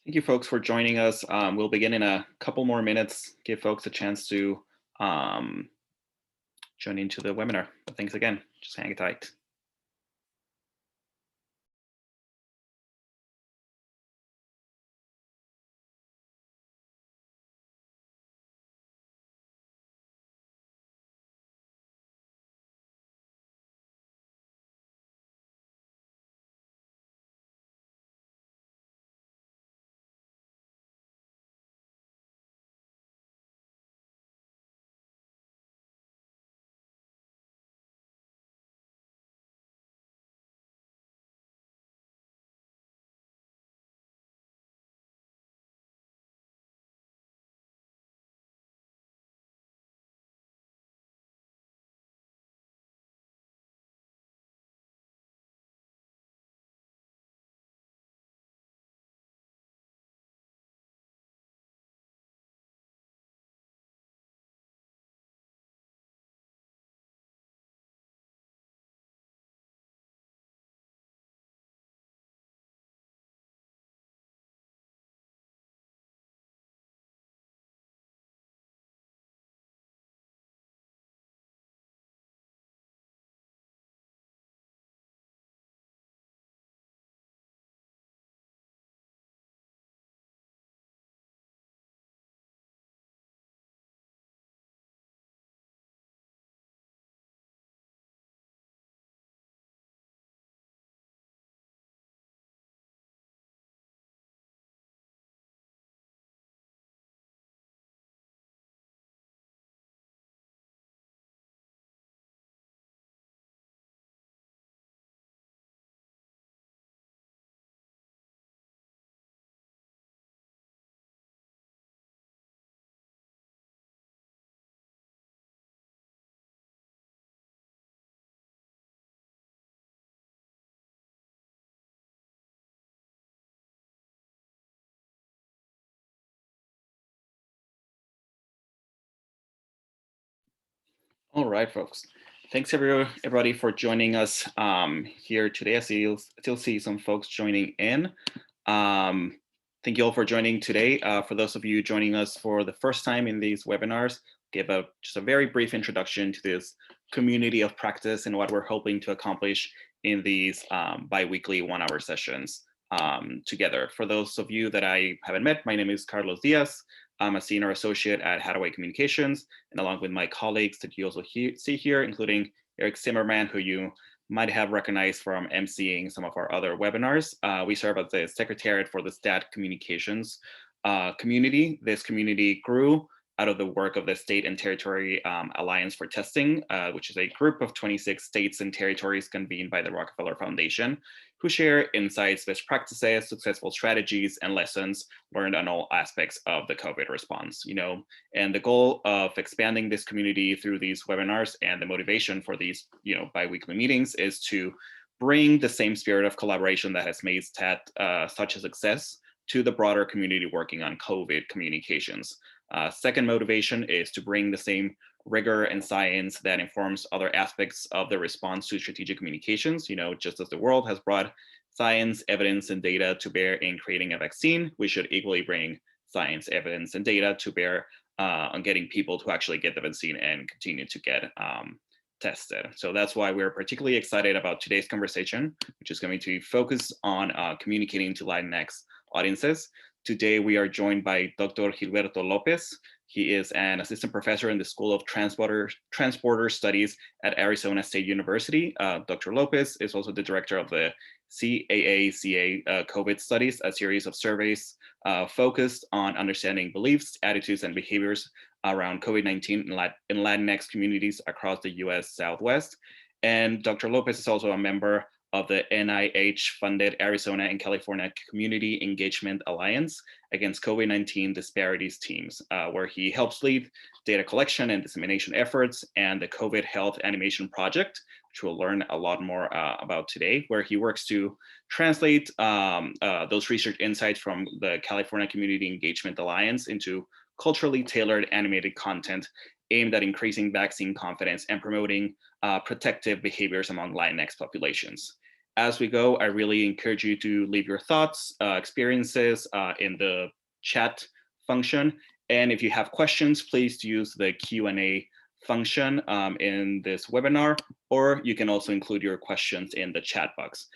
Thank you, folks, for joining us. We'll begin in a couple more minutes, give folks a chance to um, join into the webinar. But thanks again. Just hang tight. All right, folks. Thanks everybody for joining us here today. I still see some folks joining in. Thank you all for joining today. For those of you joining us for the first time in these webinars, give just a very brief introduction to this community of practice and what we're hoping to accomplish in these bi-weekly 1-hour sessions together. For those of you that I haven't met, my name is Carlos Diaz. I'm a senior associate at Hathaway Communications, and along with my colleagues that you also see here, including Eric Zimmerman, who you might have recognized from emceeing some of our other webinars. We serve as the Secretariat for the STAT Communications community. This community grew out of the work of the State and Territory Alliance for Testing, which is a group of 26 states and territories convened by the Rockefeller Foundation, who share insights, best practices, successful strategies, and lessons learned on all aspects of the COVID response. And the goal of expanding this community through these webinars and the motivation for these, bi-weekly meetings is to bring the same spirit of collaboration that has made STAT such a success to the broader community working on COVID communications. Second motivation is to bring the same rigor and science that informs other aspects of the response to strategic communications. Just as the world has brought science, evidence, and data to bear in creating a vaccine, we should equally bring science, evidence, and data to bear on getting people to actually get the vaccine and continue to get tested. So that's why we're particularly excited about today's conversation, which is going to be focused on communicating to Latinx audiences. Today, we are joined by Dr. Gilberto Lopez. He is an assistant professor in the School of Transporter Studies at Arizona State University. Dr. Lopez is also the director of the CAA Kovitz studies, a series of surveys focused on understanding beliefs, attitudes, and behaviors around COVID-19 in Latinx communities across the US Southwest. And Dr. Lopez is also a member of the NIH-funded Arizona and California Community Engagement Alliance Against COVID-19 Disparities teams, where he helps lead data collection and dissemination efforts, and the COVID Health Animation Project, which we'll learn a lot more about today, where he works to translate those research insights from the California Community Engagement Alliance into culturally tailored animated content aimed at increasing vaccine confidence and promoting protective behaviors among Latinx populations. as we go, I really encourage you to leave your thoughts, experiences in the chat function. And if you have questions, please use the Q&A function in this webinar, or you can also include your questions in the chat box.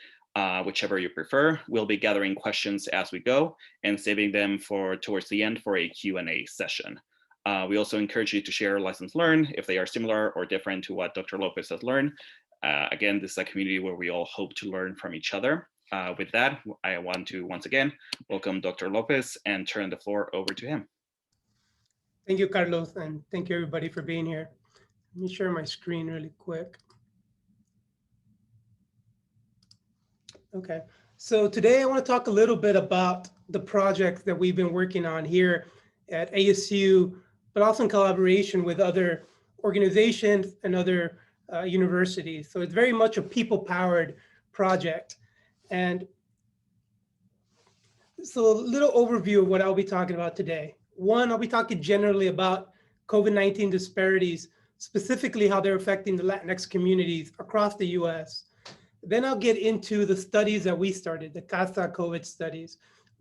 Whichever you prefer. We'll be gathering questions as we go and saving them for towards the end for a Q&A session. We also encourage you to share lessons learned if they are similar or different to what Dr. Lopez has learned. Again, this is a community where we all hope to learn from each other. With that, I want to once again welcome Dr. Lopez and turn the floor over to him. Thank you, Carlos, and thank you everybody for being here. Let me share my screen really quick. Okay, so today I want to talk a little bit about the projects that we've been working on here at ASU, but also in collaboration with other organizations and other universities. So it's very much a people-powered project. And so a little overview of what I'll be talking about today. One, I'll be talking generally about COVID-19 disparities, specifically how they're affecting the Latinx communities across the US. Then I'll get into the studies that we started, the Casa Kovitz studies,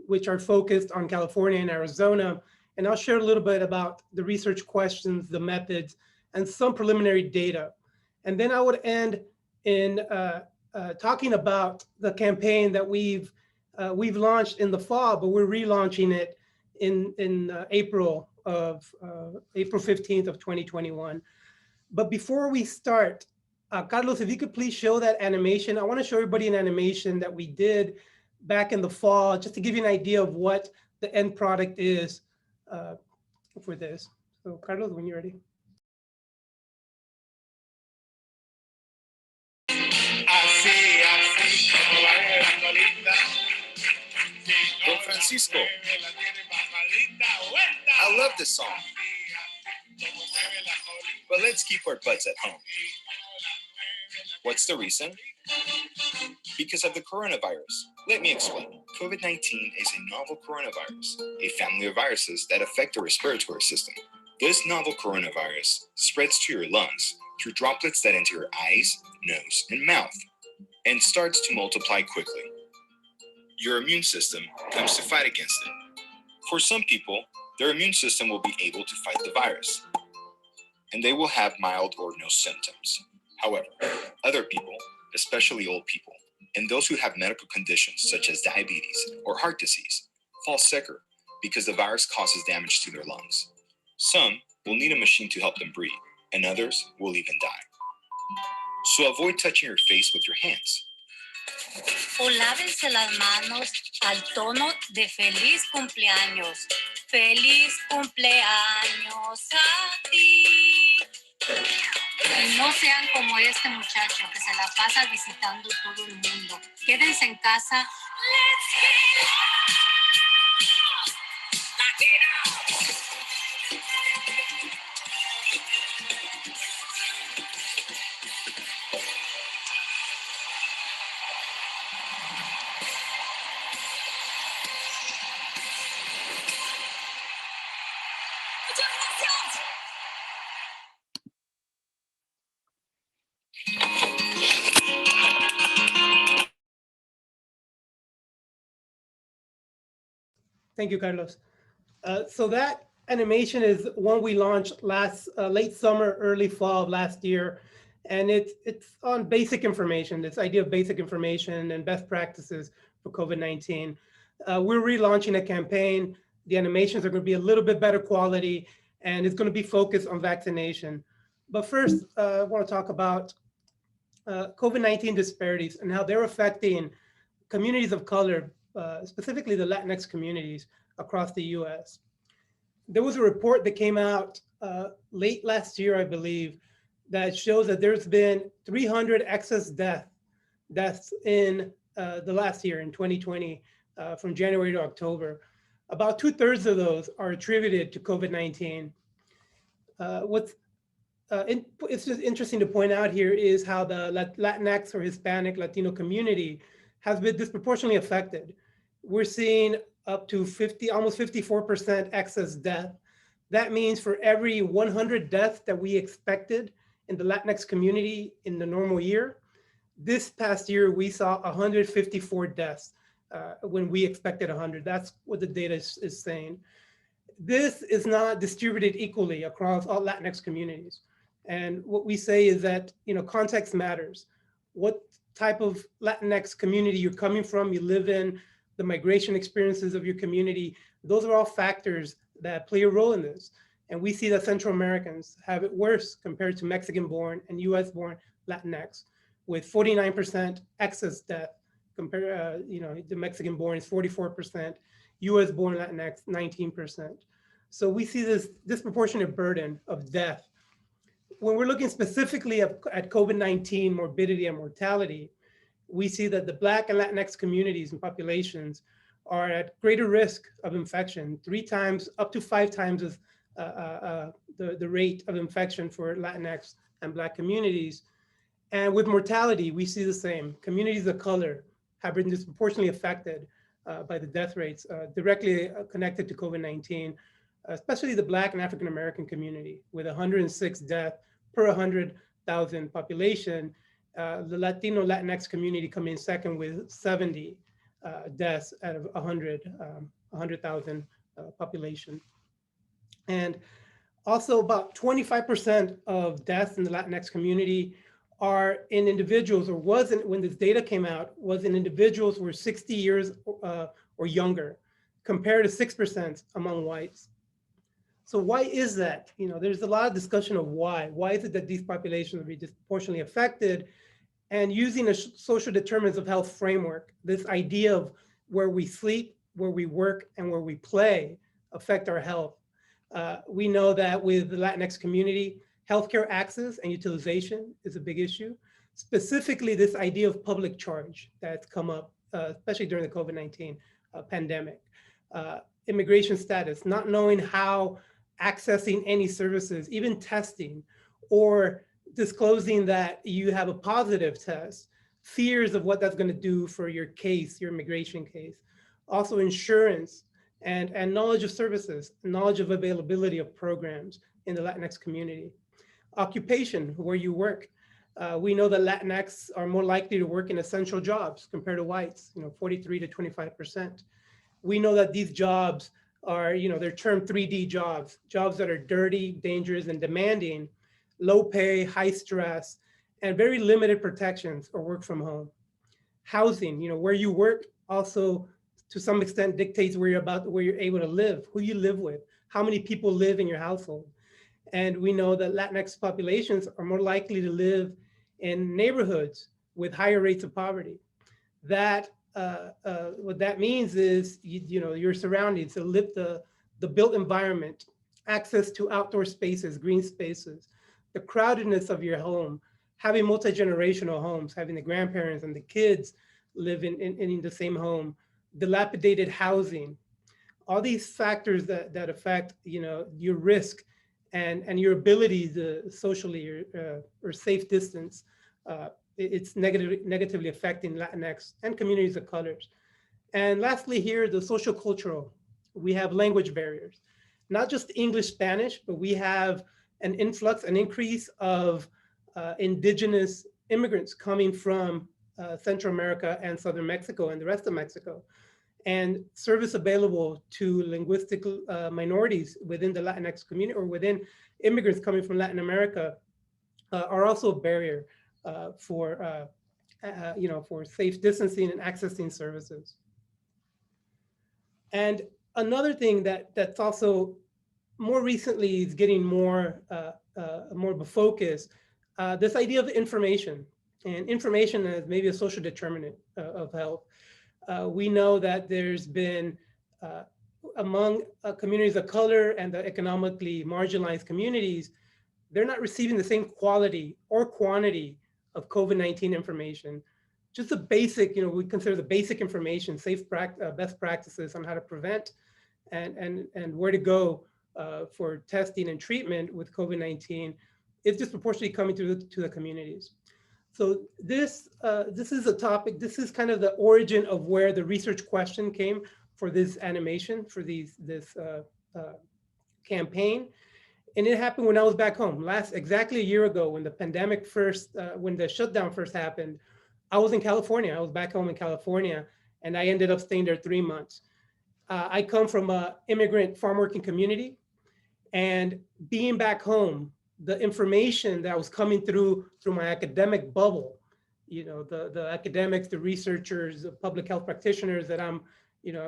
which are focused on California and Arizona. And I'll share a little bit about the research questions, the methods, and some preliminary data. And then I would end in talking about the campaign that we've launched in the fall, but we're relaunching it in April 15th of 2021. But before we start, Carlos, if you could please show that animation. I want to show everybody an animation that we did back in the fall, just to give you an idea of what the end product is for this. So Carlos, when you're ready. Don Francisco. I love this song. But let's keep our butts at home. What's the reason? Because of the coronavirus. Let me explain. COVID-19 is a novel coronavirus, a family of viruses that affect the respiratory system. This novel coronavirus spreads to your lungs through droplets that enter your eyes, nose, and mouth, and starts to multiply quickly. Your immune system comes to fight against it. For some people, their immune system will be able to fight the virus, and they will have mild or no symptoms. However, other people, especially old people, and those who have medical conditions such as diabetes or heart disease, fall sicker because the virus causes damage to their lungs. Some will need a machine to help them breathe, and others will even die. So avoid touching your face with your hands. O lávense las manos al tono de feliz cumpleaños. Feliz cumpleaños a ti. Y no sean como este muchacho que se la pasa visitando todo el mundo. Quédense en casa. Let's get Latino! Thank you, Carlos. So that animation is one we launched late summer, early fall of last year. And it's on basic information, this idea of basic information and best practices for COVID-19. We're relaunching a campaign. The animations are going to be a little bit better quality, and it's going to be focused on vaccination. But first, I want to talk about COVID-19 disparities and how they're affecting communities of color, specifically the Latinx communities across the US. There was a report that came out late last year, I believe, that shows that there's been 300 excess deaths in the last year, in 2020, from January to October. About 2/3 of those are attributed to COVID-19. It's just interesting to point out here is how the Latinx or Hispanic Latino community has been disproportionately affected. We're seeing up to almost 54% excess death. That means for every 100 deaths that we expected in the Latinx community in the normal year, This past year, we saw 154 deaths when we expected 100. That's what the data is saying. This is not distributed equally across all Latinx communities. And what we say is that, context matters. What type of Latinx community you're coming from, you live in, the migration experiences of your community, those are all factors that play a role in this. And we see that Central Americans have it worse compared to Mexican-born and US-born Latinx, with 49% excess death compared, the Mexican-born is 44%, US-born Latinx 19%. So we see this disproportionate burden of death. When we're looking specifically at COVID-19 morbidity and mortality, we see that the Black and Latinx communities and populations are at greater risk of infection, 3 times, up to 5 times as the rate of infection for Latinx and Black communities. And with mortality, we see the same. Communities of color have been disproportionately affected by the death rates directly connected to COVID-19, especially the Black and African-American community, with 106 deaths per 100,000 population. The Latino Latinx community come in second with 70 deaths out of 100,000 population. And also about 25% of deaths in the Latinx community are in individuals, or wasn't when this data came out, was in individuals who were 60 years or younger, compared to 6% among whites. So why is that? There's a lot of discussion of why. Why is it that these populations will be disproportionately affected? And using a social determinants of health framework, this idea of where we sleep, where we work, and where we play affect our health. We know that with the Latinx community, healthcare access and utilization is a big issue. Specifically, this idea of public charge that's come up, especially during the COVID-19 pandemic. Immigration status, not knowing how accessing any services, even testing, or disclosing that you have a positive test, fears of what that's going to do for your case, your immigration case. Also insurance and knowledge of services, knowledge of availability of programs in the Latinx community. Occupation, where you work. We know that Latinx are more likely to work in essential jobs compared to whites, 43 to 25%. We know that these jobs are, they're termed 3D jobs, jobs that are dirty, dangerous, and demanding, low pay, high stress, and very limited protections or work from home. Housing, where you work also to some extent dictates where you're able to live, who you live with, how many people live in your household. And we know that Latinx populations are more likely to live in neighborhoods with higher rates of poverty. That what that means is, your surroundings, the built environment, access to outdoor spaces, green spaces, the crowdedness of your home, having multi-generational homes, having the grandparents and the kids live in the same home, dilapidated housing, all these factors that affect, your risk and your ability to socially or safe distance. It's negatively affecting Latinx and communities of colors. And lastly here, the social cultural, we have language barriers, not just English, Spanish, but we have an influx, an increase of indigenous immigrants coming from Central America and Southern Mexico and the rest of Mexico. And service available to linguistic minorities within the Latinx community or within immigrants coming from Latin America are also a barrier for safe distancing and accessing services. And another thing that's also more recently is getting more of a focus, this idea of information, and information as maybe a social determinant of health. We know that there's been among communities of color and the economically marginalized communities, they're not receiving the same quality or quantity of COVID-19 information. Just the basic, we consider the basic information, best practices on how to prevent and where to go for testing and treatment with COVID-19 is disproportionately coming to the communities. So this is a topic, this is kind of the origin of where the research question came for this animation, for this campaign. And it happened when I was back home, exactly a year ago when the pandemic when the shutdown first happened. I was in California. I was back home in California, and I ended up staying there 3 months. I come from an immigrant farm working community, and being back home, the information that was coming through my academic bubble, the academics, the researchers, the public health practitioners that I'm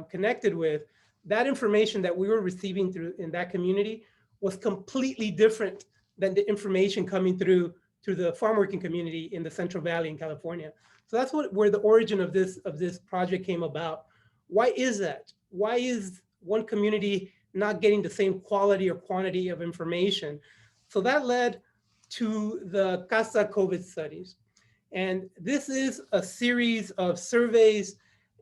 connected with, that information that we were receiving through in that community was completely different than the information coming through the farm working community in the Central Valley in California. So that's where the origin of this project came about. Why is that? Why is one community not getting the same quality or quantity of information? So that led to the Casa Kovitz studies. And this is a series of surveys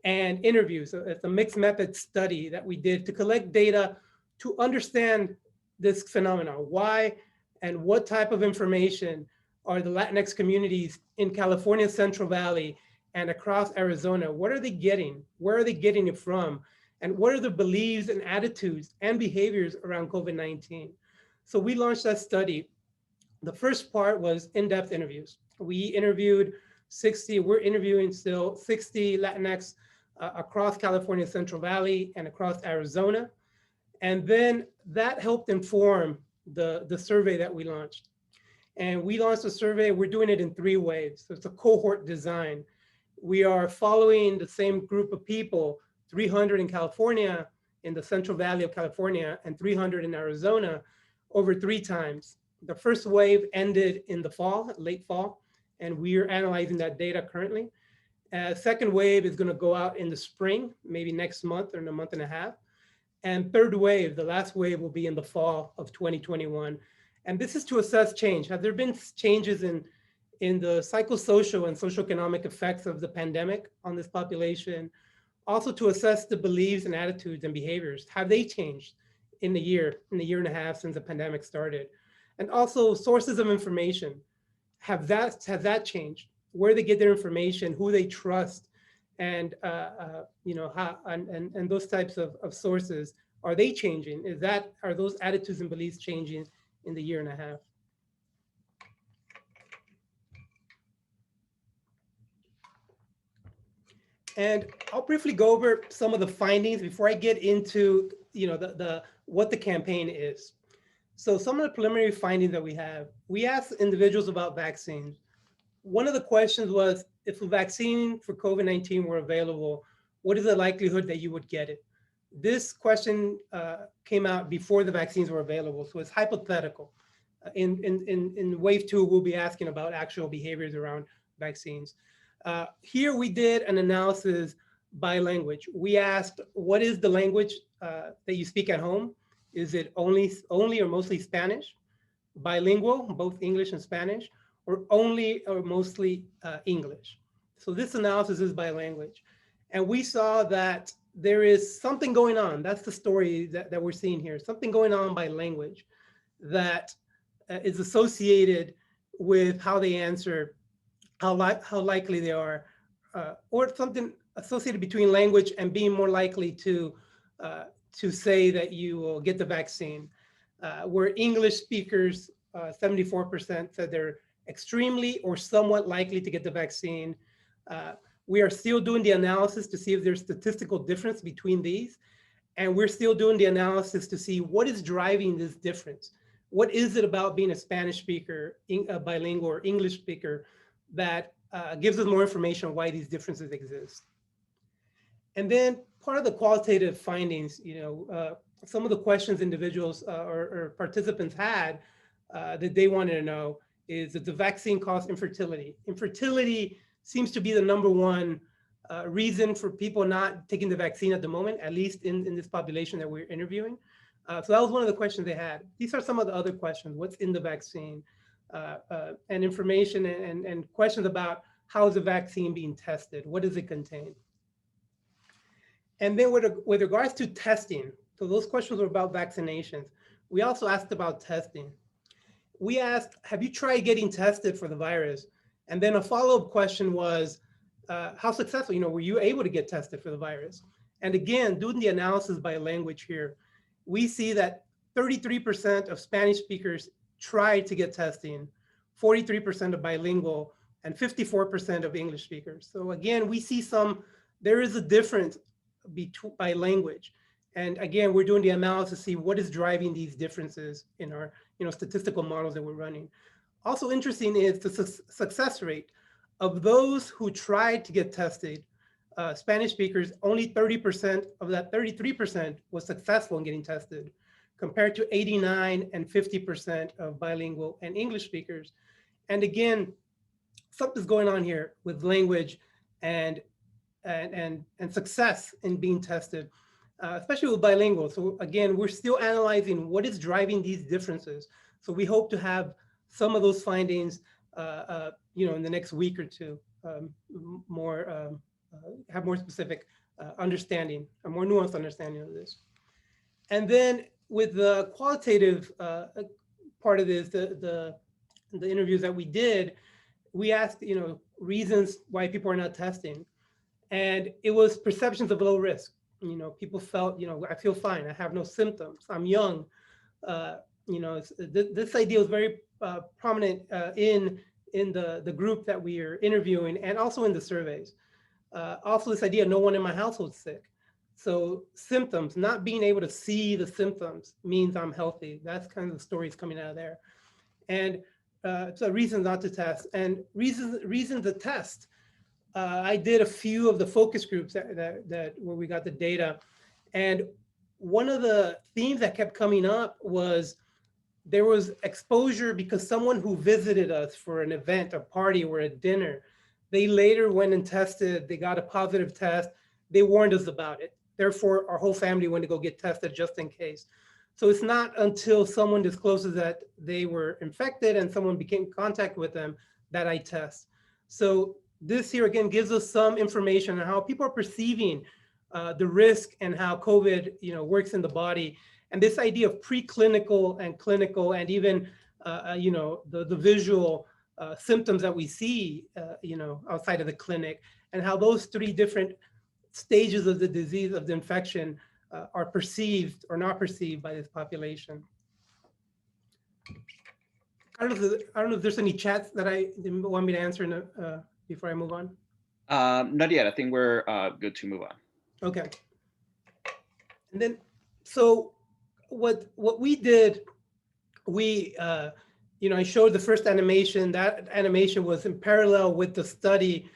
and interviews. So it's a mixed method study that we did to collect data to understand this phenomenon. Why and what type of information are the Latinx communities in California Central Valley and across Arizona? What are they getting? Where are they getting it from? And what are the beliefs and attitudes and behaviors around COVID-19? So we launched that study. The first part was in-depth interviews. We interviewed we're interviewing still 60 Latinx across California Central Valley and across Arizona. And then that helped inform the survey that we launched. And we launched a survey, we're doing it in 3 waves. So it's a cohort design. We are following the same group of people, 300 in California, in the Central Valley of California, and 300 in Arizona over 3 times. The first wave ended in the fall, late fall, and we are analyzing that data currently. Second wave is gonna go out in the spring, maybe next month or in a month and a half. And third wave, the last wave, will be in the fall of 2021. And this is to assess change. Have there been changes in the psychosocial and socioeconomic effects of the pandemic on this population? Also to assess the beliefs and attitudes and behaviors. Have they changed in the year and a half since the pandemic started? And also sources of information. Have that changed? Where they get their information, who they trust, and how and those types of sources, are they changing? Are those attitudes and beliefs changing in the year and a half? And I'll briefly go over some of the findings before I get into what the campaign is. So some of the preliminary findings that we asked individuals about vaccines. One of the questions was, if a vaccine for COVID-19 were available, what is the likelihood that you would get it? This question came out before the vaccines were available, so it's hypothetical. In wave 2, we'll be asking about actual behaviors around vaccines. Here we did an analysis by language. We asked, what is the language that you speak at home? Is it only or mostly Spanish? Bilingual, both English and Spanish, or only or mostly English? So this analysis is by language. And we saw that there is something going on. That's the story that we're seeing here. Something going on by language that is associated with how they answer, how likely they are, or something associated between language and being more likely to say that you will get the vaccine. Where English speakers, 74% said they're extremely or somewhat likely to get the vaccine. We are still doing the analysis to see if there's statistical difference between these. And we're still doing the analysis to see what is driving this difference. What is it about being a Spanish speaker, bilingual, or English speaker that gives us more information on why these differences exist? And then part of the qualitative findings, some of the questions individuals or participants had that they wanted to know is that the vaccine cause infertility. Infertility seems to be the #1 reason for people not taking the vaccine at the moment, at least in this population that we're interviewing. So that was one of the questions they had. These are some of the other questions. What's in the vaccine? And information and questions about how is the vaccine being tested? What does it contain? And then with regards to testing, so those questions were about vaccinations. We also asked about testing. We asked, have you tried getting tested for the virus? And then a follow-up question was, how successful, were you able to get tested for the virus? And again, doing the analysis by language here, we see that 33% of Spanish speakers tried to get testing, 43% of bilingual, and 54% of English speakers. So again, we see there is a difference by language. And again, we're doing the analysis to see what is driving these differences in our statistical models that we're running. Also interesting is the success rate of those who tried to get tested. Spanish speakers, only 30% of that 33% was successful in getting tested, compared to 89 and 50% of bilingual and English speakers. And again, something's going on here with language and success in being tested, especially with bilingual. So again, we're still analyzing what is driving these differences. So we hope to have some of those findings, in the next week or two, have more specific understanding, a more nuanced understanding of this. And then with the qualitative part of this, the interviews that we did, we asked, reasons why people are not testing. And it was perceptions of low risk. People felt, I feel fine, I have no symptoms, I'm young. This idea was very prominent in the group that we are interviewing, and also in the surveys. Also this idea, no one in my household's sick. So symptoms, not being able to see the symptoms means I'm healthy. That's kind of the stories coming out of there. And so reasons not to test, and reasons to test. I did a few of the focus groups that where we got the data. And one of the themes that kept coming up was there was exposure because someone who visited us for an event, a party, or a dinner, they later went and tested, they got a positive test, they warned us about it. Therefore, our whole family went to go get tested just in case. So it's not until someone discloses that they were infected and someone became in contact with them that I test. So this here again gives us some information on how people are perceiving the risk and how COVID works in the body. And this idea of preclinical and clinical, and even the visual symptoms that we see outside of the clinic, and how those three different stages of the disease, of the infection, are perceived or not perceived by this population. I don't know if there's any chats that I want me to answer before I move on. Not yet. I think we're good to move on. Okay. And then, so what we did, I showed the first animation. That animation was in parallel with the study,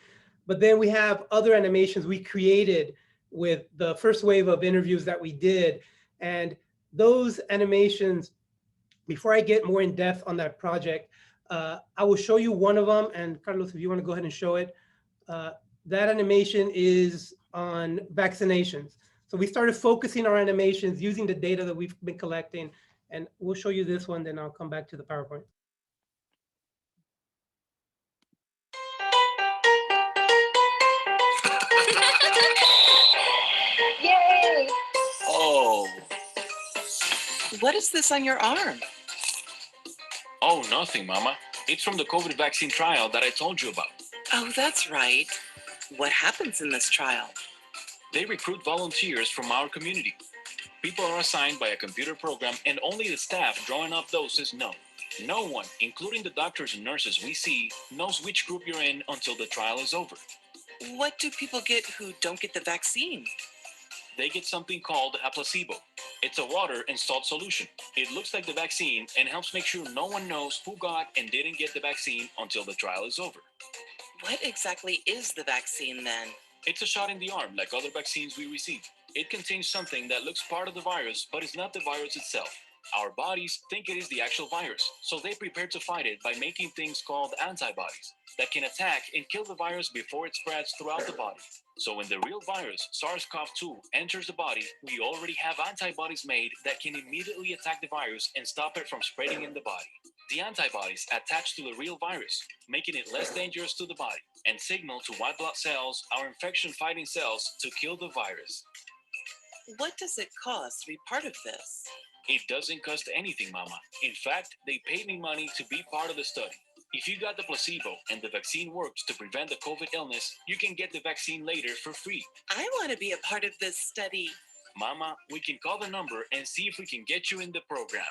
but then we have other animations we created with the first wave of interviews that we did. And those animations, before I get more in depth on that project, I will show you one of them. And Carlos, if you want to go ahead and show it, that animation is on vaccinations. So we started focusing our animations using the data that we've been collecting, and we'll show you this one, then I'll come back to the PowerPoint. Yay! Oh. What is this on your arm? Oh, nothing, Mama. It's from the COVID vaccine trial that I told you about. Oh, that's right. What happens in this trial? They recruit volunteers from our community. People are assigned by a computer program, and only the staff drawing up doses know. No one, including the doctors and nurses we see, knows which group you're in until the trial is over. What do people get who don't get the vaccine? They get something called a placebo. It's a water and salt solution. It looks like the vaccine and helps make sure no one knows who got and didn't get the vaccine until the trial is over. What exactly is the vaccine then? It's a shot in the arm like other vaccines we receive. It contains something that looks part of the virus, but is not the virus itself. Our bodies think it is the actual virus, so they prepare to fight it by making things called antibodies that can attack and kill the virus before it spreads throughout the body. So when the real virus, SARS-CoV-2, enters the body, we already have antibodies made that can immediately attack the virus and stop it from spreading in the body. The antibodies attach to the real virus, making it less dangerous to the body, and signal to white blood cells, our infection-fighting cells, to kill the virus. What does it cost to be part of this? It doesn't cost anything, Mama. In fact, they paid me money to be part of the study. If you got the placebo and the vaccine works to prevent the COVID illness, you can get the vaccine later for free. I want to be a part of this study. Mama, we can call the number and see if we can get you in the program.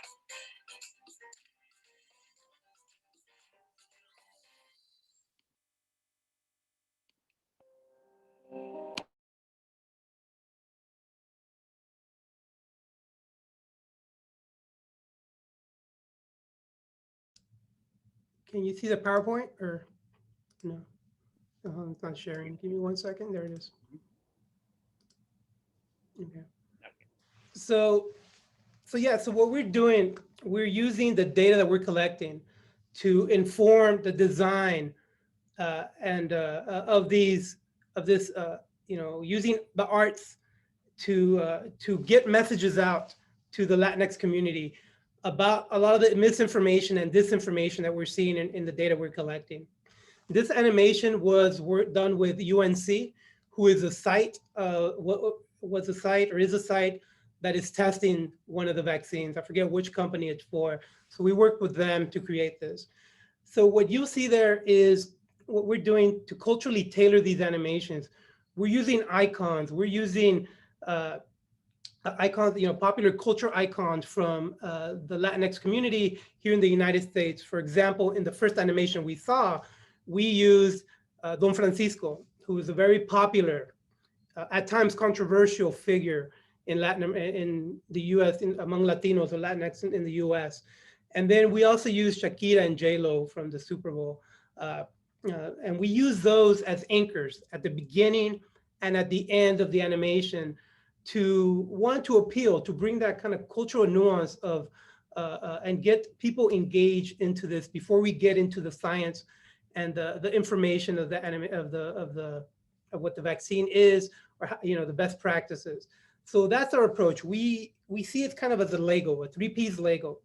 Can you see the PowerPoint or no? It's not sharing. Give me 1 second. There it is. Okay. So yeah, so what we're doing, we're using the data that we're collecting to inform the design of this, using the arts to get messages out to the Latinx community about a lot of the misinformation and disinformation that we're seeing in the data we're collecting. This animation was done with UNC, who is a site, was a site or is a site that is testing one of the vaccines. I forget which company it's for. So we worked with them to create this. So what you see there is what we're doing to culturally tailor these animations. We're using icons. We're using icons, popular culture icons from the Latinx community here in the United States. For example, in the first animation we saw, we used Don Francisco, who is a very popular, at times controversial figure in the U.S. Among Latinos or Latinx in the U.S. And then we also used Shakira and J-Lo from the Super Bowl. And we use those as anchors at the beginning and at the end of the animation to want to appeal, to bring that kind of cultural nuance of, and get people engaged into this before we get into the science and the information of what the vaccine is, or the best practices. So that's our approach. We see it kind of as a Lego, a 3-piece Lego.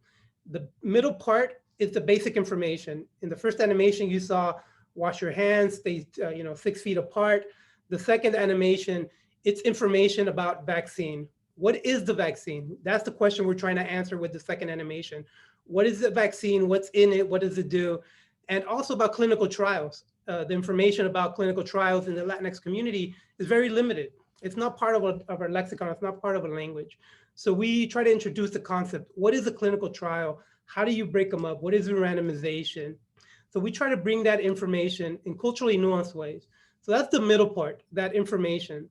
The middle part is the basic information. In the first animation, you saw wash your hands, stay 6 feet apart. The second animation, it's information about vaccine. What is the vaccine? That's the question we're trying to answer with the second animation. What is the vaccine? What's in it? What does it do? And also about clinical trials. The information about clinical trials in the Latinx community is very limited. It's not part of our lexicon. It's not part of a language. So we try to introduce the concept. What is a clinical trial? How do you break them up? What is a randomization? So we try to bring that information in culturally nuanced ways. So that's the middle part, that information.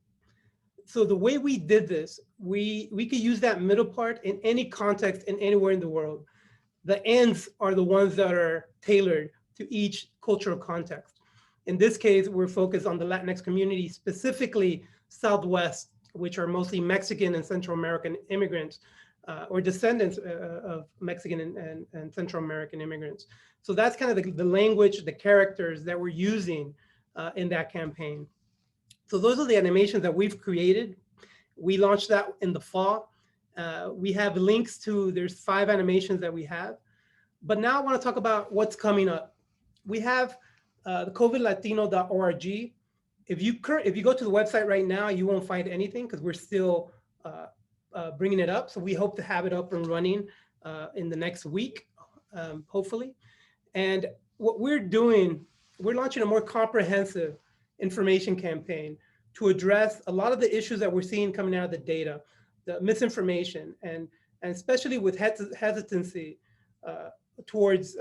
So the way we did this, we could use that middle part in any context and anywhere in the world. The ends are the ones that are tailored to each cultural context. In this case, we're focused on the Latinx community, specifically Southwest, which are mostly Mexican and Central American immigrants, or descendants of Mexican and Central American immigrants. So that's kind of the language, the characters that we're using in that campaign. So those are the animations that we've created. We launched that in the fall. We have links to, there's 5 animations that we have. But now I want to talk about what's coming up. We have the covidlatino.org. If you go to the website right now, you won't find anything because we're still bringing it up. So we hope to have it up and running in the next week, hopefully. And what we're doing, we're launching a more comprehensive information campaign to address a lot of the issues that we're seeing coming out of the data, the misinformation, and especially with hesitancy towards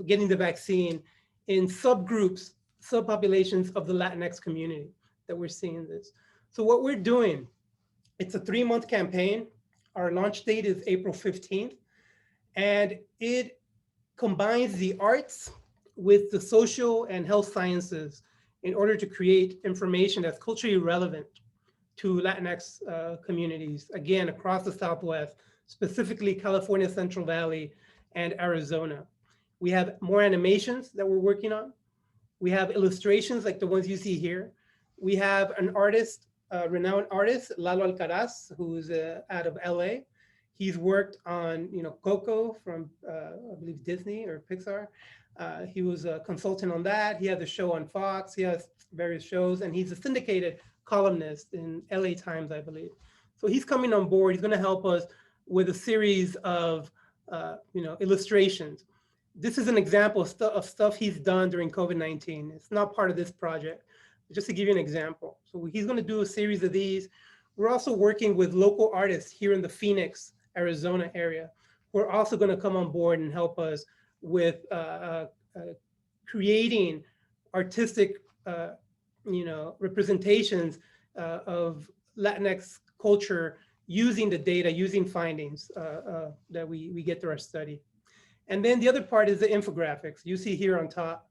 getting the vaccine in subgroups, subpopulations of the Latinx community that we're seeing this. So what we're doing, it's a 3-month campaign. Our launch date is April 15th, and it combines the arts with the social and health sciences in order to create information that's culturally relevant to Latinx communities, again, across the Southwest, specifically California, Central Valley, and Arizona. We have more animations that we're working on. We have illustrations like the ones you see here. We have an artist, renowned artist, Lalo Alcaraz, who's out of LA. He's worked on, Coco from, I believe, Disney or Pixar. He was a consultant on that. He has a show on Fox. He has various shows, and he's a syndicated columnist in LA Times, I believe. So he's coming on board. He's going to help us with a series of, illustrations. This is an example of stuff he's done during COVID-19. It's not part of this project, just to give you an example. So he's going to do a series of these. We're also working with local artists here in the Phoenix, Arizona area, who are also going to come on board and help us with creating artistic, representations of Latinx culture using the data, using findings that we get through our study. And then the other part is the infographics you see here on top,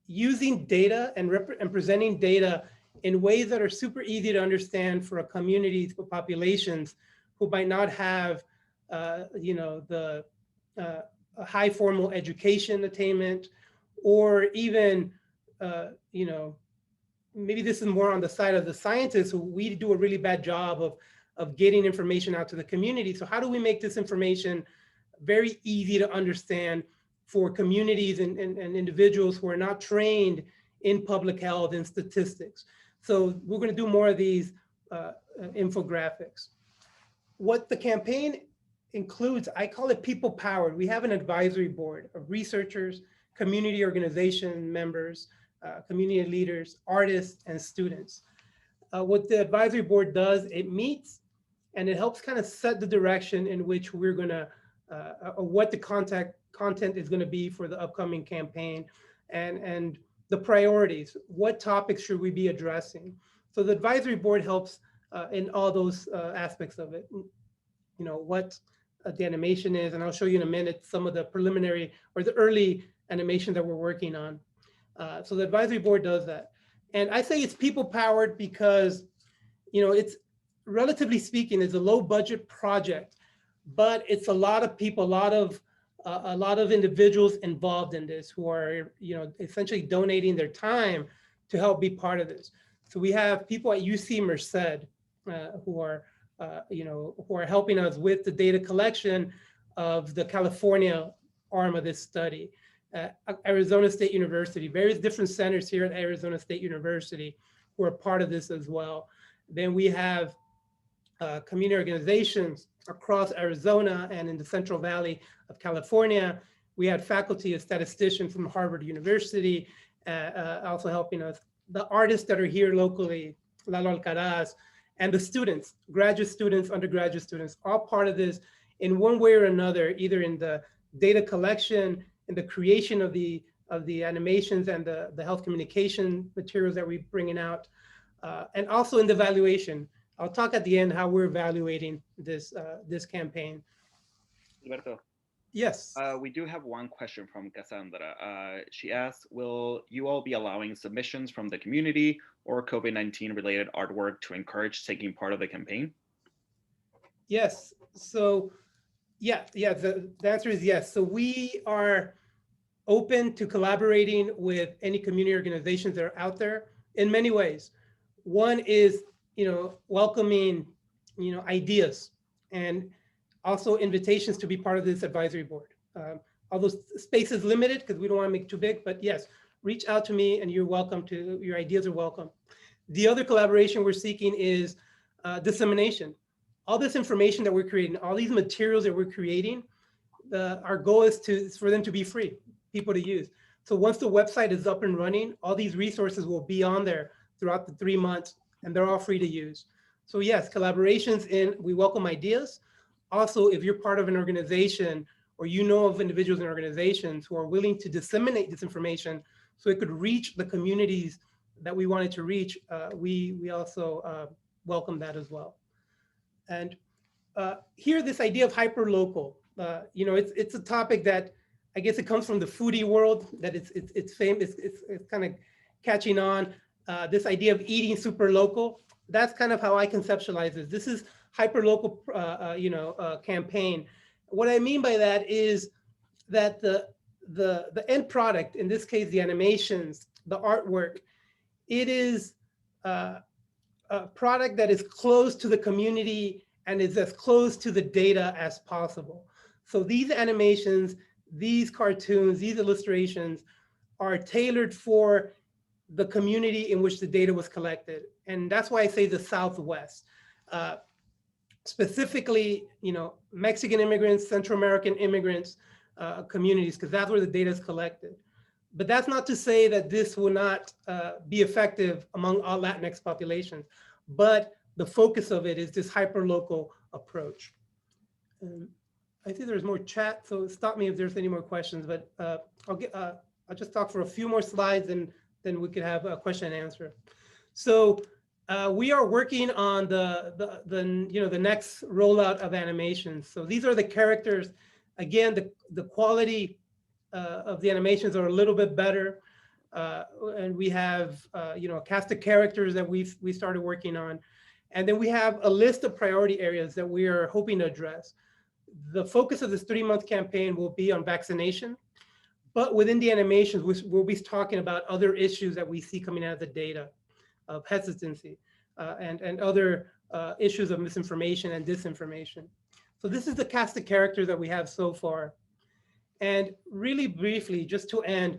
using data and presenting data in ways that are super easy to understand for a community, for populations who might not have, the a high formal education attainment, or even, maybe this is more on the side of the scientists, who we do a really bad job of getting information out to the community. So how do we make this information very easy to understand for communities and individuals who are not trained in public health and statistics? So we're going to do more of these infographics. What the campaign includes, I call it people powered. We have an advisory board of researchers, community organization members, community leaders, artists, and students. What the advisory board does, it meets and it helps kind of set the direction in which we're going to, what the content is going to be for the upcoming campaign, and the priorities. What topics should we be addressing? So the advisory board helps in all those aspects of it. What the animation is, and I'll show you in a minute some of the preliminary or the early animation that we're working on. So the advisory board does that. And I say it's people powered because, it's, relatively speaking, it's a low budget project, but it's a lot of people, a lot of individuals involved in this who are, essentially donating their time to help be part of this. So we have people at UC Merced who are helping us with the data collection of the California arm of this study. Arizona State University, various different centers here at Arizona State University who are part of this as well. Then we have community organizations across Arizona and in the Central Valley of California. We had faculty, a statistician from Harvard University, also helping us. The artists that are here locally, Lalo Alcaraz, and the students, graduate students, undergraduate students, all part of this in one way or another, either in the data collection, in the creation of the animations and the health communication materials that we're bringing out, and also in the evaluation. I'll talk at the end how we're evaluating this campaign. Gilberto, yes. We do have one question from Cassandra. She asks, will you all be allowing submissions from the community or COVID-19 related artwork to encourage taking part of the campaign? Yes. So the answer is yes. So we are open to collaborating with any community organizations that are out there in many ways. One is, welcoming, ideas, and also invitations to be part of this advisory board. Although space is limited because we don't want to make it too big, but yes, reach out to me and you're welcome to, your ideas are welcome. The other collaboration we're seeking is dissemination. All this information that we're creating, all these materials that we're creating, our goal is for them to be free, people to use. So once the website is up and running, all these resources will be on there throughout the 3 months, and they're all free to use. So yes, collaborations we welcome ideas. Also, if you're part of an organization or of individuals and organizations who are willing to disseminate this information so it could reach the communities that we wanted to reach, we also welcome that as well. And here, this idea of hyperlocal, it's a topic that I guess it comes from the foodie world, that it's famous, it's kind of catching on. This idea of eating super local, that's kind of how I conceptualize this. This is hyperlocal, campaign. What I mean by that is that the end product, in this case, the animations, the artwork, it is a product that is close to the community and is as close to the data as possible. So these animations, these cartoons, these illustrations are tailored for the community in which the data was collected. And that's why I say the Southwest. Specifically, Mexican immigrants, Central American immigrants, communities, because that's where the data is collected. But that's not to say that this will not be effective among all Latinx populations, but the focus of it is this hyperlocal approach. I think there's more chat, so stop me if there's any more questions, but I'll just talk for a few more slides and then we could have a question and answer. So we are working on the next rollout of animations. So these are the characters Again, the quality of the animations are a little bit better. And we have, a cast of characters that we started working on. And then we have a list of priority areas that we are hoping to address. The focus of this 3-month campaign will be on vaccination, but within the animations, we'll be talking about other issues that we see coming out of the data of hesitancy and other issues of misinformation and disinformation. So this is the cast of characters that we have so far. And really briefly, just to end,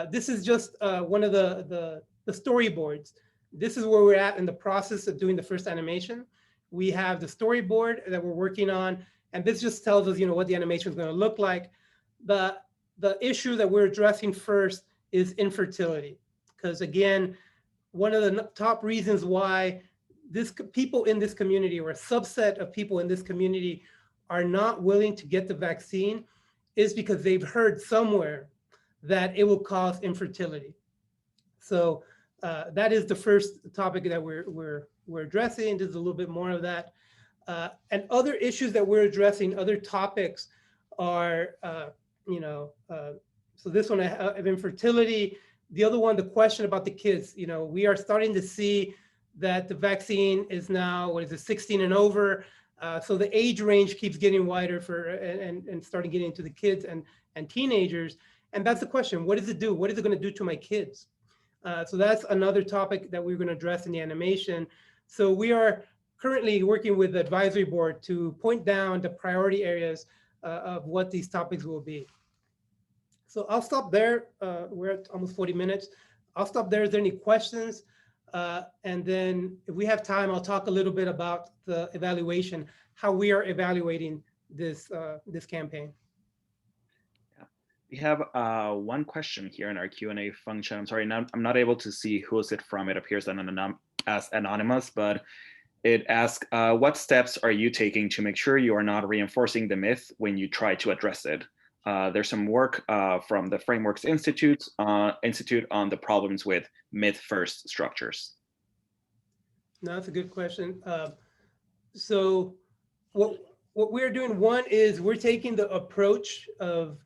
this is just one of the storyboards. This is where we're at in the process of doing the first animation. We have the storyboard that we're working on, and this just tells us, what the animation is going to look like. The issue that we're addressing first is infertility, because again, one of the top reasons why people in this community, or a subset of people in this community, are not willing to get the vaccine is because they've heard somewhere that it will cause infertility. So that is the first topic that we're addressing. There's a little bit more of that. And other issues that we're addressing, other topics are, so this one of infertility. The other one, the question about the kids. We are starting to see that the vaccine is now, 16 and over. So the age range keeps getting wider and starting getting into the kids and teenagers. And that's the question, what does it do? What is it going to do to my kids? So that's another topic that we're going to address in the animation. So we are currently working with the advisory board to point down the priority areas of what these topics will be. So I'll stop there. We're at almost 40 minutes. I'll stop there. Is there any questions? And then if we have time, I'll talk a little bit about the evaluation, how we are evaluating this campaign. We have one question here in our Q&A function. I'm sorry, I'm not able to see who is it from. It appears as anonymous, but it asks, what steps are you taking to make sure you are not reinforcing the myth when you try to address it? There's some work from the Frameworks Institute on the problems with myth-first structures. No, that's a good question. So what we're doing, one is we're taking the approach of,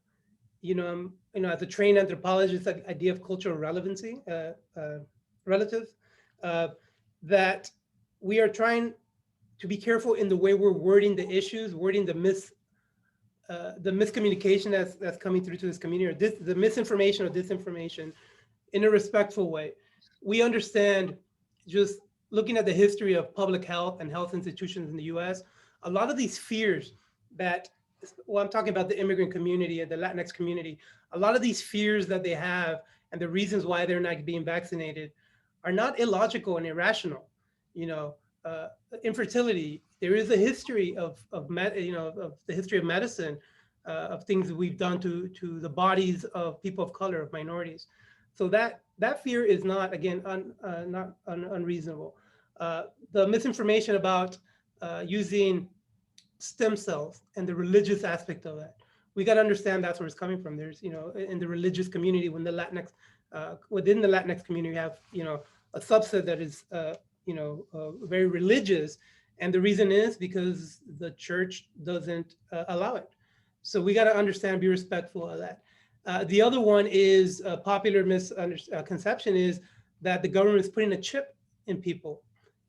as a trained anthropologist, the idea of cultural relevancy, relative, that we are trying to be careful in the way we're wording the issues, wording the miscommunication that's coming through to this community, or the misinformation or disinformation, in a respectful way. We understand, just looking at the history of public health and health institutions in the US, a lot of these fears that, well, I'm talking about the immigrant community and the Latinx community, a lot of these fears that they have and the reasons why they're not being vaccinated are not illogical and irrational. Infertility, there is a history of the history of medicine, of things that we've done to the bodies of people of color, of minorities. So that fear is not, again, not unreasonable. The misinformation about using stem cells and the religious aspect of that, we got to understand that's where it's coming from. There's, in the religious community, when the Latinx, within the Latinx community, we have, a subset that is, very religious. And the reason is because the church doesn't allow it. So we got to understand, be respectful of that. The other one is a popular misconception is that the government is putting a chip in people.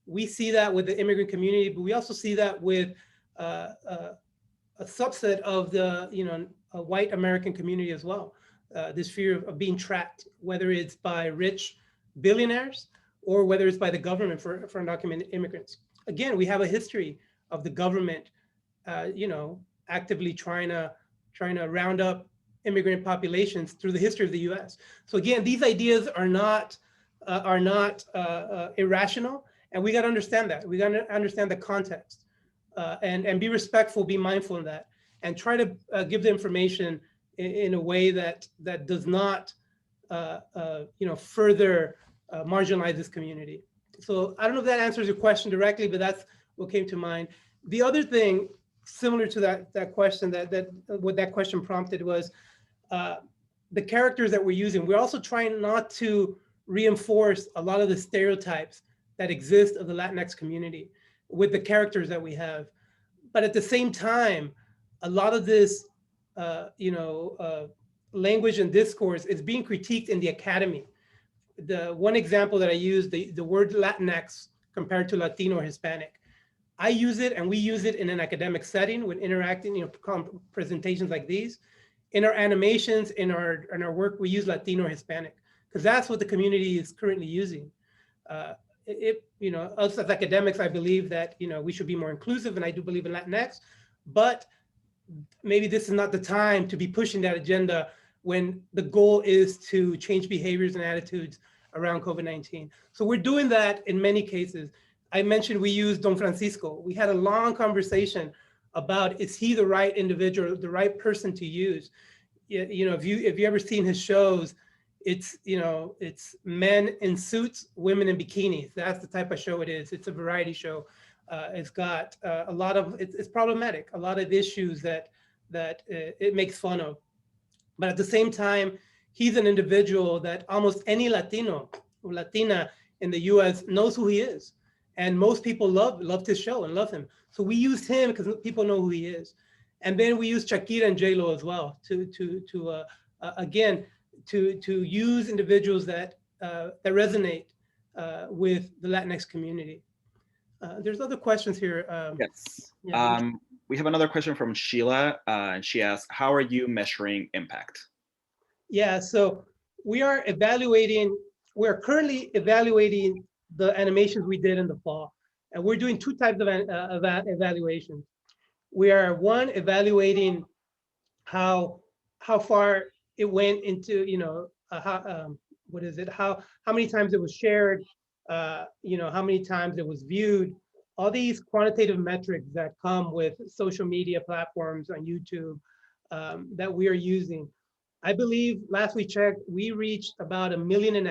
We see that with the immigrant community, but we also see that with a subset of the white American community as well. This fear of being tracked, whether it's by rich billionaires or whether it's by the government for undocumented immigrants. Again, we have a history of the government, actively trying to round up immigrant populations through the history of the U.S. So again, these ideas are not irrational, and we got to understand that. We got to understand the context, and be respectful, be mindful of that, and try to give the information in a way that does not, further marginalize this community. So I don't know if that answers your question directly, but that's what came to mind. The other thing, similar to that question, what that question prompted was the characters that we're using. We're also trying not to reinforce a lot of the stereotypes that exist of the Latinx community with the characters that we have. But at the same time, a lot of this language and discourse is being critiqued in the academy. The one example that I use, the word Latinx compared to Latino or Hispanic. I use it and we use it in an academic setting when interacting, presentations like these. In our animations, in our work, we use Latino or Hispanic because that's what the community is currently using. Us as academics, I believe that, we should be more inclusive, and I do believe in Latinx, but maybe this is not the time to be pushing that agenda when the goal is to change behaviors and attitudes around COVID-19. So we're doing that in many cases. I mentioned we used Don Francisco. We had a long conversation about, is he the right individual, the right person to use? If you ever seen his shows, it's men in suits, women in bikinis. That's the type of show it is. It's a variety show. It's got a lot of, it's problematic, a lot of issues that it makes fun of. But at the same time, he's an individual that almost any Latino or Latina in the US knows who he is. And most people loved his show and love him. So we used him because people know who he is. And then we used Shakira and J-Lo as well to use individuals that resonate with the Latinx community. There's other questions here. Yes. Yeah. We have another question from Sheila, and she asks, how are you measuring impact? Yeah, so we're currently evaluating the animations we did in the fall. And we're doing two types of evaluations. We are, one, evaluating how far it went into, how many times it was shared, how many times it was viewed, all these quantitative metrics that come with social media platforms on YouTube that we are using. I believe last we checked, we reached about 1.5 million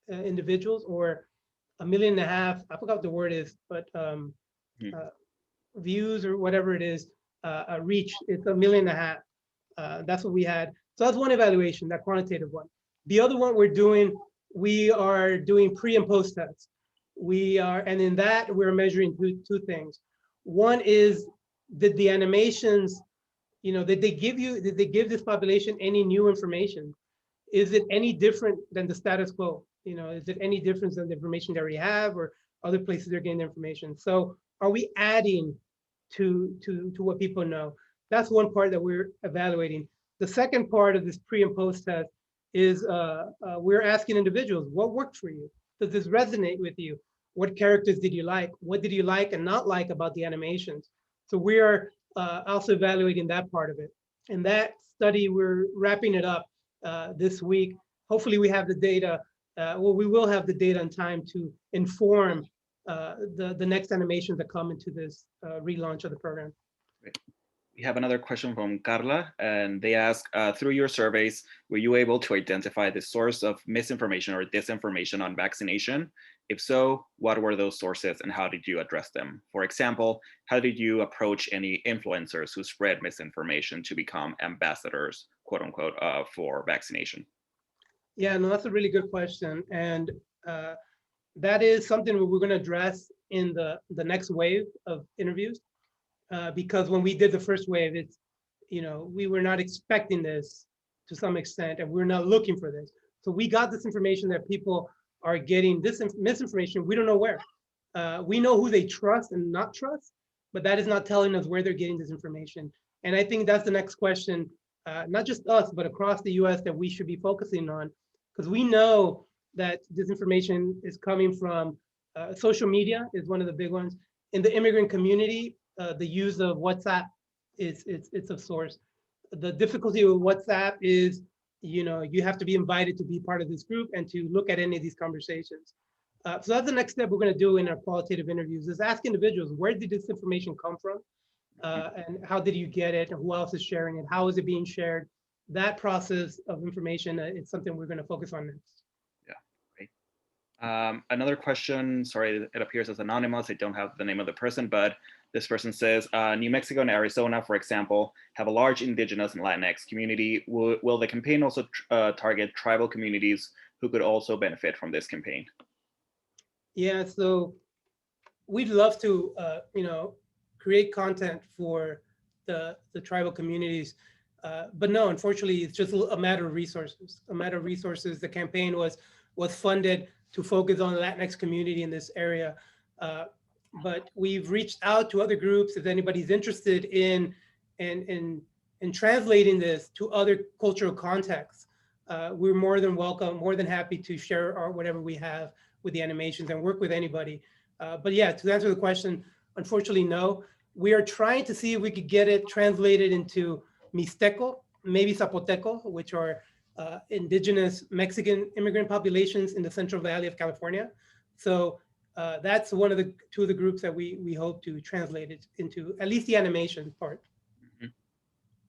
individuals, or 1.5 million, I forgot what the word is, but views or whatever it is, reach. It's 1.5 million. That's what we had. So that's one evaluation, that quantitative one. The other one we are doing pre and post tests. And in that we're measuring two things. One is, did the animations, did they give this population any new information? Is it any different than the status quo? Is it any different than the information that we have or other places they're getting the information? So are we adding to what people know? That's one part that we're evaluating. The second part of this pre and post test is we're asking individuals, what worked for you? Does this resonate with you? What characters did you like? What did you like and not like about the animations? So we are also evaluating that part of it. And that study, we're wrapping it up this week. Hopefully we have the data. We will have the data in time to inform the next animations that come into this relaunch of the program. Great. We have another question from Carla, and they ask, through your surveys, were you able to identify the source of misinformation or disinformation on vaccination? If so, what were those sources and how did you address them? For example, how did you approach any influencers who spread misinformation to become ambassadors, quote unquote, for vaccination? Yeah, no, that's a really good question. And that is something we're going to address in the next wave of interviews. Because when we did the first wave, it's, we were not expecting this to some extent, and we're not looking for this. So we got this information that people are getting this misinformation. We don't know where. We know who they trust and not trust, but that is not telling us where they're getting this information. And I think that's the next question, not just us, but across the US, that we should be focusing on, because we know that this information is coming from social media is one of the big ones. In the immigrant community, the use of WhatsApp it's a source. The difficulty with WhatsApp is, you have to be invited to be part of this group and to look at any of these conversations. So that's the next step we're going to do in our qualitative interviews, is ask individuals, where did this information come from? And how did you get it? And who else is sharing it? How is it being shared? That process of information, it's something we're going to focus on next. Another question, sorry, it appears as anonymous. I don't have the name of the person, but this person says, New Mexico and Arizona, for example, have a large indigenous and Latinx community. Will the campaign also target tribal communities who could also benefit from this campaign? Yeah, so we'd love to, create content for the tribal communities. But no, unfortunately, it's just a matter of resources. The campaign was funded to focus on the Latinx community in this area. But we've reached out to other groups. If anybody's interested in translating this to other cultural contexts, we're more than welcome, more than happy to share whatever we have with the animations and work with anybody. But yeah, to answer the question, unfortunately, no. We are trying to see if we could get it translated into Mixteco, maybe Zapoteco, which are indigenous Mexican immigrant populations in the Central Valley of California. So that's one of the two of the groups that we hope to translate it into, at least the animation part.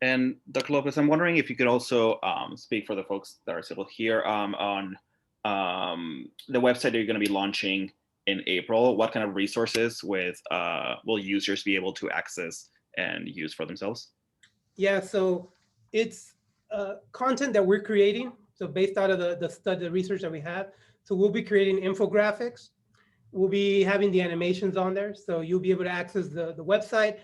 And Dr. Lopez, I'm wondering if you could also speak for the folks that are still here on the website that you're going to be launching in April. What kind of resources will users be able to access and use for themselves? Yeah, so it's content that we're creating. So based out of the research that we have. So we'll be creating infographics. We'll be having the animations on there. So you'll be able to access the website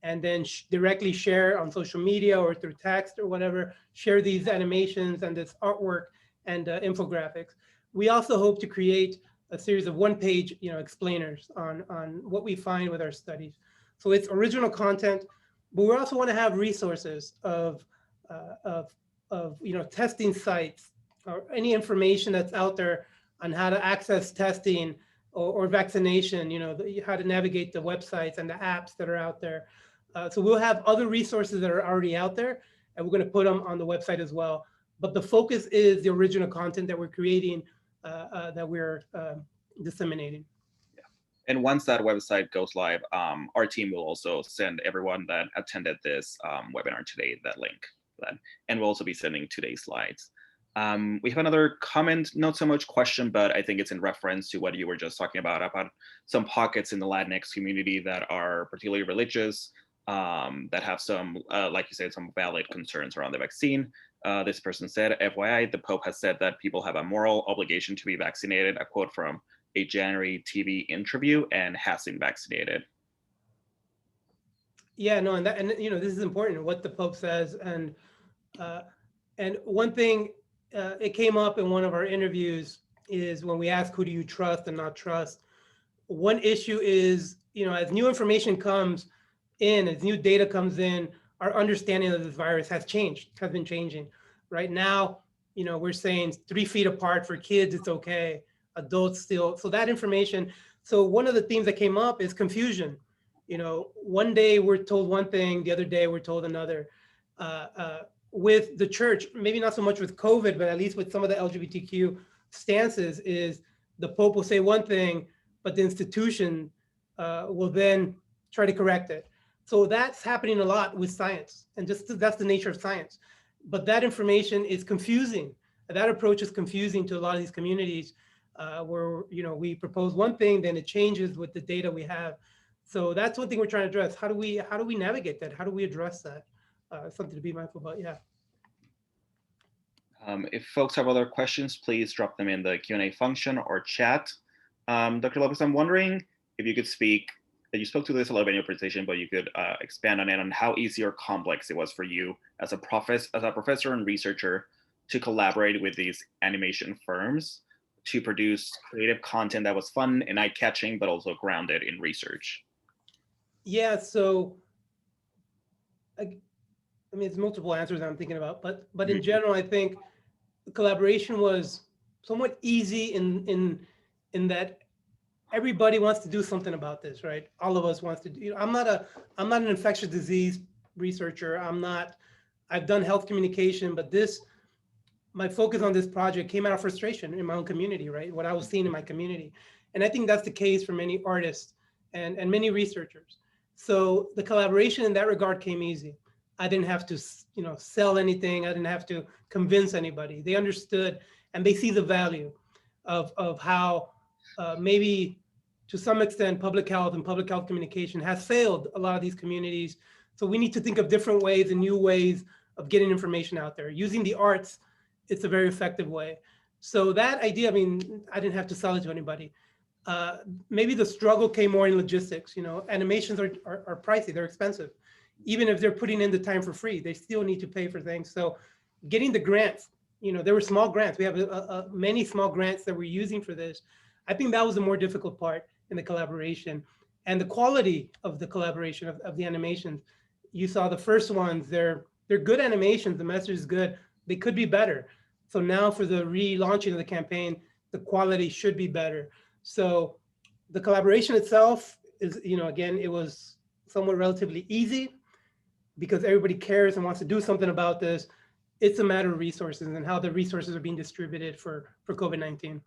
and then directly share on social media or through text or whatever, share these animations and this artwork and infographics. We also hope to create a series of one-page explainers on what we find with our studies. So it's original content, but we also want to have resources of testing sites or any information that's out there on how to access testing or vaccination, how to navigate the websites and the apps that are out there. So we'll have other resources that are already out there, and we're going to put them on the website as well. But the focus is the original content that we're creating, that we're disseminating. Yeah. And once that website goes live, our team will also send everyone that attended this webinar today that link. And we'll also be sending today's slides. We have another comment, not so much question, but I think it's in reference to what you were just talking about some pockets in the Latinx community that are particularly religious, that have some, like you said, some valid concerns around the vaccine. This person said, FYI, the Pope has said that people have a moral obligation to be vaccinated, a quote from a January TV interview, and has been vaccinated. Yeah, no, and this is important, what the Pope says. And one thing, it came up in one of our interviews, is when we ask who do you trust and not trust. One issue is, as new information comes in, as new data comes in, our understanding of this virus has been changing. Right now, we're saying 3 feet apart for kids, it's okay, adults still. So that information, so one of the themes that came up is confusion. One day we're told one thing, the other day we're told another. With the church, maybe not so much with COVID, but at least with some of the LGBTQ stances, is the Pope will say one thing, but the institution will then try to correct it. So that's happening a lot with science, and that's the nature of science. But that information is confusing. That approach is confusing to a lot of these communities, where we propose one thing, then it changes with the data we have. So that's one thing we're trying to address. How do we navigate that? How do we address that? Something to be mindful about. Yeah. If folks have other questions, please drop them in the Q&A function or chat. Dr. Lopez, I'm wondering if you could speak. You spoke to this a little bit in your presentation, but you could expand on it, on how easy or complex it was for you as a professor and researcher to collaborate with these animation firms to produce creative content that was fun and eye-catching, but also grounded in research. Yeah, so I mean, it's multiple answers I'm thinking about, but in general, I think the collaboration was somewhat easy in that everybody wants to do something about this, right? All of us wants to do. I'm not an infectious disease researcher. I've done health communication, but my focus on this project came out of frustration in my own community, right? What I was seeing in my community. And I think that's the case for many artists and many researchers. So the collaboration in that regard came easy. I didn't have to, sell anything. I didn't have to convince anybody. They understood, and they see the value of how maybe to some extent public health and public health communication has failed a lot of these communities. So we need to think of different ways and new ways of getting information out there. Using the arts, it's a very effective way. So that idea, I mean, I didn't have to sell it to anybody. Maybe the struggle came more in logistics. Animations are pricey, they're expensive. even if they're putting in the time for free, they still need to pay for things. So getting the grants, there were small grants. We have many small grants that we're using for this. I think that was the more difficult part in the collaboration, and the quality of the collaboration of the animations. You saw the first ones, they're good animations. The message is good. They could be better. So now for the relaunching of the campaign, the quality should be better. So the collaboration itself is, again, it was somewhat relatively easy because everybody cares and wants to do something about this. It's a matter of resources and how the resources are being distributed for COVID-19.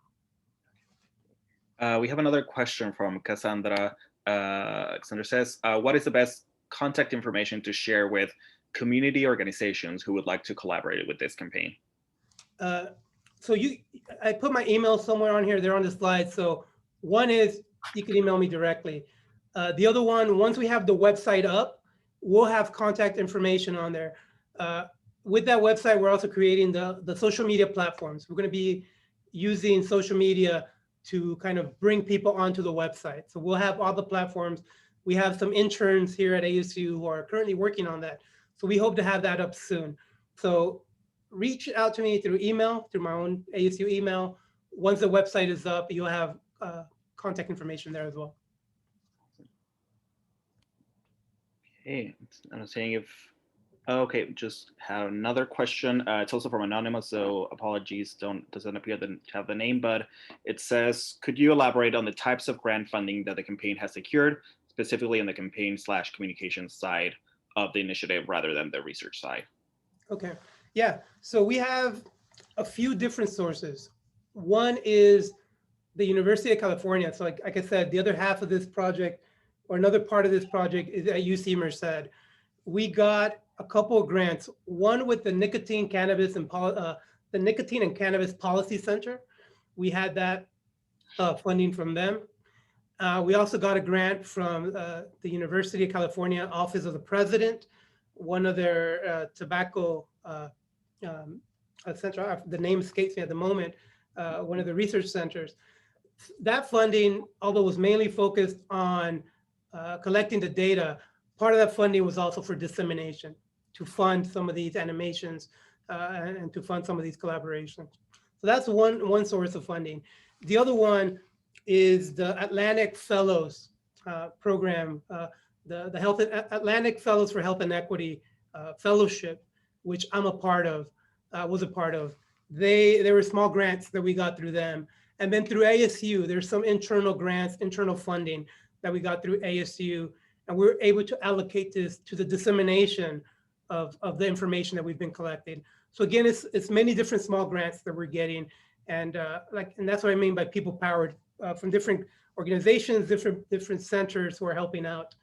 We have another question from Cassandra. Cassandra says, what is the best contact information to share with community organizations who would like to collaborate with this campaign? So I put my email somewhere on here. They're on the slide. So one is you can email me directly. The other one, once we have the website up, we'll have contact information on there. With that website, we're also creating the social media platforms. We're going to be using social media to kind of bring people onto the website. So we'll have all the platforms. We have some interns here at ASU who are currently working on that. So we hope to have that up soon. So reach out to me through email, through my own ASU email. Once the website is up, you'll have contact information there as well. Okay, I'm saying okay, just have another question. It's also from Anonymous, so apologies, doesn't appear to have the name, but it says, could you elaborate on the types of grant funding that the campaign has secured, specifically on the campaign/communication side of the initiative rather than the research side? Okay, yeah, so we have a few different sources. One is the University of California. So like I said, the other half of this project, or another part of this project, is at UC Merced. We got a couple of grants, one with the Nicotine, Cannabis, and the Nicotine and Cannabis Policy Center. We had that funding from them. We also got a grant from the University of California Office of the President, one of their tobacco center, the name escapes me at the moment, one of the research centers. That funding, although was mainly focused on collecting the data, part of that funding was also for dissemination, to fund some of these animations and to fund some of these collaborations. So that's one source of funding. The other one is the Atlantic Fellows program, the Atlantic Fellows for Health and Equity Fellowship, which I'm a part of, was a part of. There were small grants that we got through them. And then through ASU, there's some internal grants, internal funding that we got through ASU. And we were able to allocate this to the dissemination of the information that we've been collecting. So again, it's many different small grants that we're getting. And and that's what I mean by people powered from different organizations, different centers who are helping out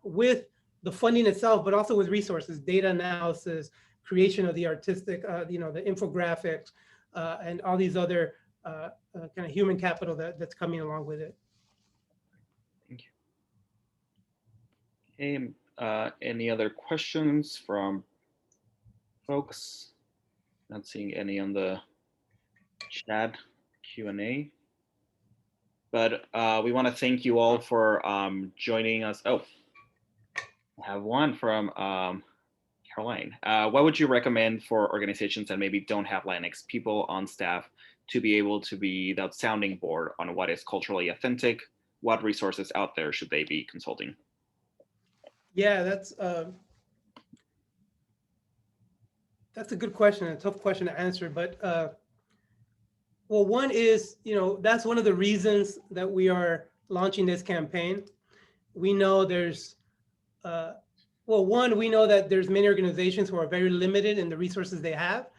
with the funding itself, but also with resources, data analysis, creation of the artistic, the infographics, and all these other kind of human capital that's coming along with it. Thank you. Okay, any other questions from folks? Not seeing any on the chat Q&A. But we want to thank you all for joining us. Oh, I have one from Caroline. What would you recommend for organizations that maybe don't have Latinx people on staff to be able to be that sounding board on what is culturally authentic? What resources out there should they be consulting? Yeah, that's a good question, a tough question to answer. But well, one is, that's one of the reasons that we are launching this campaign. We know there's, we know that there's many organizations who are very limited in the resources they have.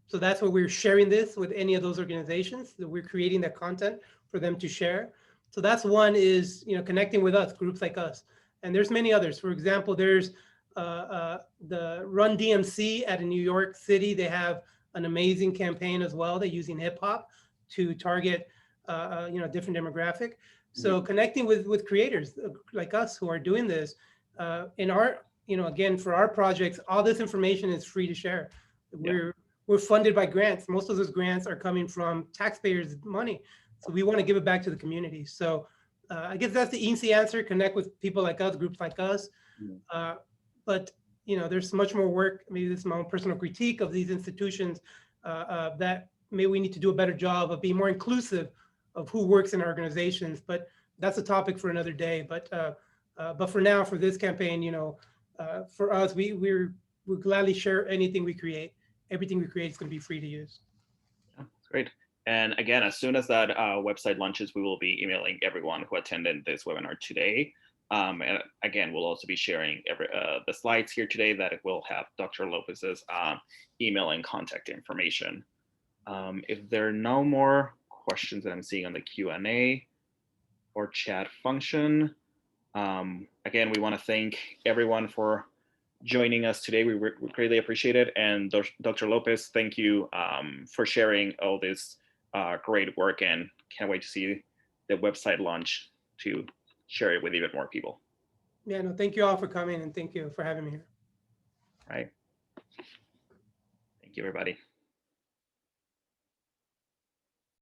So that's why we're sharing this with any of those organizations, that we're creating that content for them to share. So that's one is, connecting with us, groups like us. And there's many others. For example, there's the Run DMC at New York City. They have an amazing campaign as well. They're using hip hop to target, different demographic. So connecting with creators like us who are doing this in our, again, for our projects, all this information is free to share. We're funded by grants. Most of those grants are coming from taxpayers' money. So we want to give it back to the community. So I guess that's the easy answer. Connect with people like us, groups like us. but there's much more work. Maybe this is my own personal critique of these institutions, that maybe we need to do a better job of being more inclusive of who works in organizations. But that's a topic for another day. But for now, for this campaign, for us, we'll gladly share anything we create. Everything we create is going to be free to use. Yeah, great. And again, as soon as that website launches, we will be emailing everyone who attended this webinar today. And again, we'll also be sharing the slides here today that will have Dr. Lopez's email and contact information. If there are no more questions that I'm seeing on the Q&A or chat function, again, we want to thank everyone for joining us today. We greatly appreciate it. And Dr. Lopez, thank you for sharing all this great work, and can't wait to see the website launch to share it with even more people. Yeah, no, thank you all for coming, and thank you for having me here. All right. Thank you, everybody.